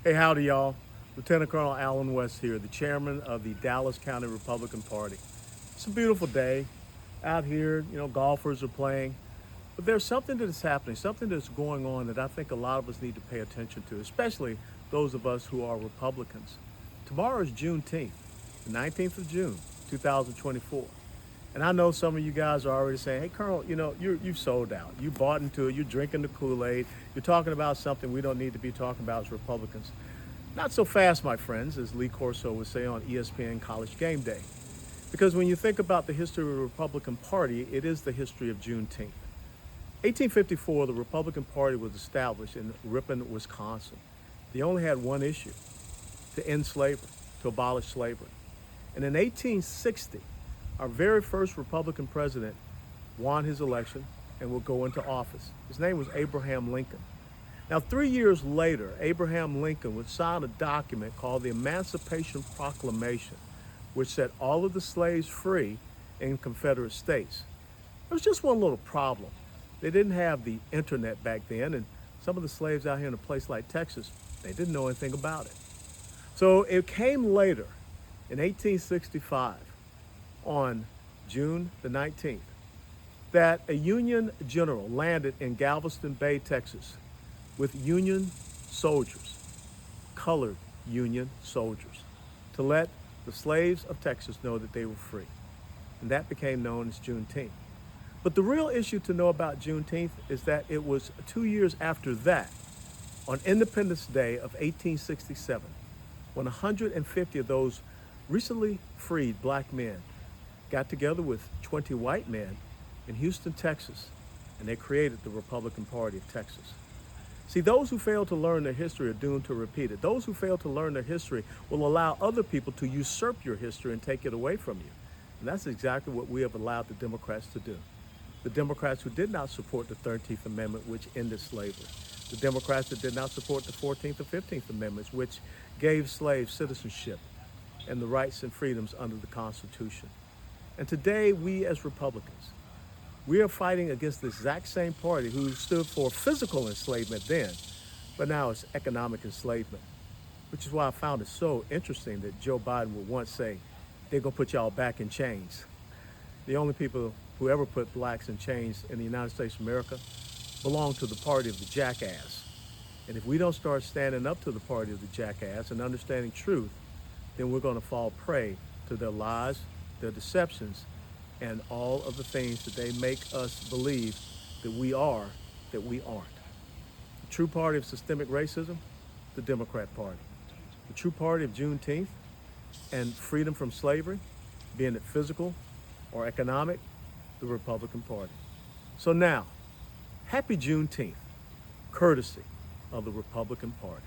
Hey, howdy, y'all. Lieutenant Colonel Alan West here, the chairman of the Dallas County Republican Party. It's a beautiful day out here. Golfers are playing. But there's something that is happening, something that's going on that I think a lot of us need to pay attention to, especially those of us who are Republicans. Tomorrow is Juneteenth, the 19th of June, 2024. And I know some of you guys are already saying, hey, Colonel, you've sold out. You bought into it. You're drinking the Kool-Aid. You're talking about something we don't need to be talking about as Republicans. Not so fast, my friends, as Lee Corso would say on ESPN College Game Day. Because when you think about the history of the Republican Party, it is the history of Juneteenth. 1854, the Republican Party was established in Ripon, Wisconsin. They only had one issue: to end slavery, to abolish slavery. And in 1860, our very first Republican president won his election and will go into office. His name was Abraham Lincoln. Now, 3 years later, Abraham Lincoln would sign a document called the Emancipation Proclamation, which set all of the slaves free in Confederate states. There was just one little problem. They didn't have the internet back then, and some of the slaves out here in a place like Texas, they didn't know anything about it. So it came later, in 1865, on June the 19th, that a Union general landed in Galveston Bay, Texas, with Union soldiers, colored Union soldiers, to let the slaves of Texas know that they were free. And that became known as Juneteenth. But the real issue to know about Juneteenth is that it was 2 years after that, on Independence Day of 1867, when 150 of those recently freed black men got together with 20 white men in Houston, Texas, and they created the Republican Party of Texas. See, those who fail to learn their history are doomed to repeat it. Those who fail to learn their history will allow other people to usurp your history and take it away from you. And that's exactly what we have allowed the Democrats to do. The Democrats who did not support the 13th Amendment, which ended slavery. The Democrats that did not support the 14th or 15th Amendments, which gave slaves citizenship and the rights and freedoms under the Constitution. And today, we as Republicans, we are fighting against the exact same party who stood for physical enslavement then, but now it's economic enslavement, which is why I found it so interesting that Joe Biden would once say, they're gonna put y'all back in chains. The only people who ever put blacks in chains in the United States of America belong to the party of the jackass. And if we don't start standing up to the party of the jackass and understanding truth, then we're gonna fall prey to their lies, their deceptions, and all of the things that they make us believe that we are, that we aren't. The true party of systemic racism, the Democrat Party. The true party of Juneteenth and freedom from slavery, being it physical or economic, the Republican Party. So now, happy Juneteenth, courtesy of the Republican Party.